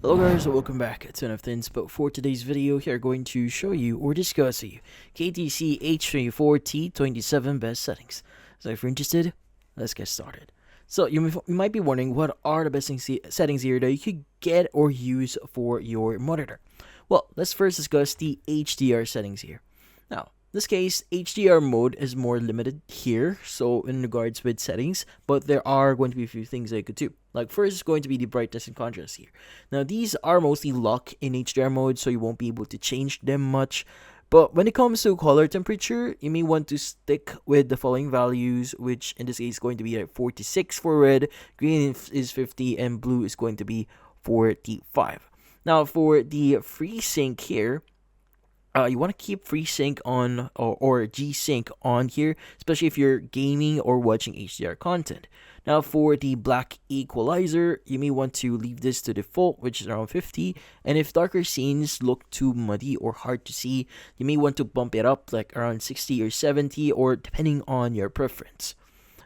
Hello guys, welcome back to Enough Things, but for today's video, we are going to show you or discuss you KTC H24T27 best settings. So if you're interested, let's get started. So you might be wondering what are the best settings here that you could get or use for your monitor. Well, let's first discuss the HDR settings here. Now, in this case, HDR mode is more limited here, so in regards with settings, but there are going to be a few things that you could do. Like first is going to be the brightness and contrast here. Now these are mostly locked in HDR mode, so you won't be able to change them much. But when it comes to color temperature, you may want to stick with the following values, which in this case is going to be like 46 for red, green is 50, and blue is going to be 45. Now for the FreeSync here, you want to keep FreeSync on or G-Sync on here, especially if you're gaming or watching HDR content. Now for the black equalizer, you may want to leave this to default, which is around 50, and if darker scenes look too muddy or hard to see, you may want to bump it up like around 60 or 70, or depending on your preference.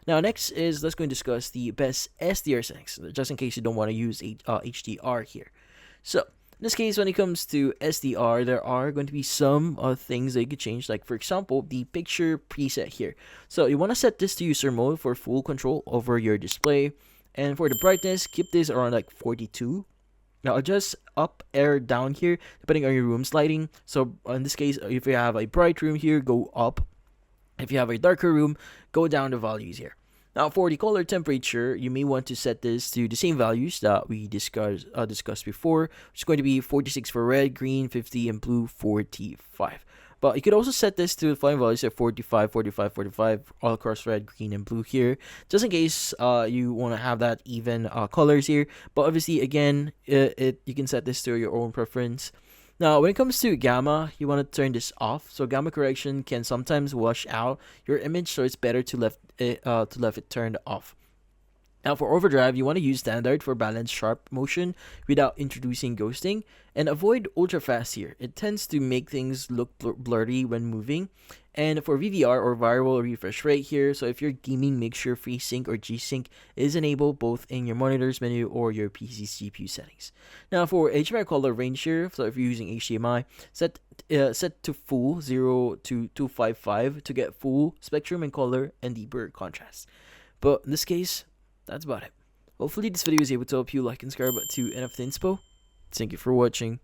Now next is, let's go and discuss the best SDR settings, just in case you don't want to use HDR here. So in this case, when it comes to SDR, there are going to be some things that you could change, like for example, the picture preset here. So you want to set this to user mode for full control over your display. And for the brightness, keep this around like 42. Now adjust up or down here, depending on your room's lighting. So in this case, if you have a bright room here, go up. If you have a darker room, go down the values here. Now for the color temperature, you may want to set this to the same values that we discussed before, which is going to be 46 for red, green 50, and blue 45. But you could also set this to the following values at 45, 45, 45, all across red, green, and blue here, just in case you want to have that even colors here. But obviously, again, you can set this to your own preference. Now, when it comes to gamma, you want to turn this off. So gamma correction can sometimes wash out your image, so it's better to left it turned off. Now for overdrive, you want to use standard for balanced sharp motion without introducing ghosting, and avoid ultra fast here. It tends to make things look blurry when moving. And for VVR or variable refresh rate here, so if you're gaming, make sure FreeSync or G-Sync is enabled both in your monitor's menu or your PC's GPU settings. Now for HDMI color range here, so if you're using HDMI, set to full 0 to 255 to get full spectrum and color and deeper contrast. But in this case, that's about it. Hopefully this video is able to help you. Like and subscribe to Enough Inspo. Thank you for watching.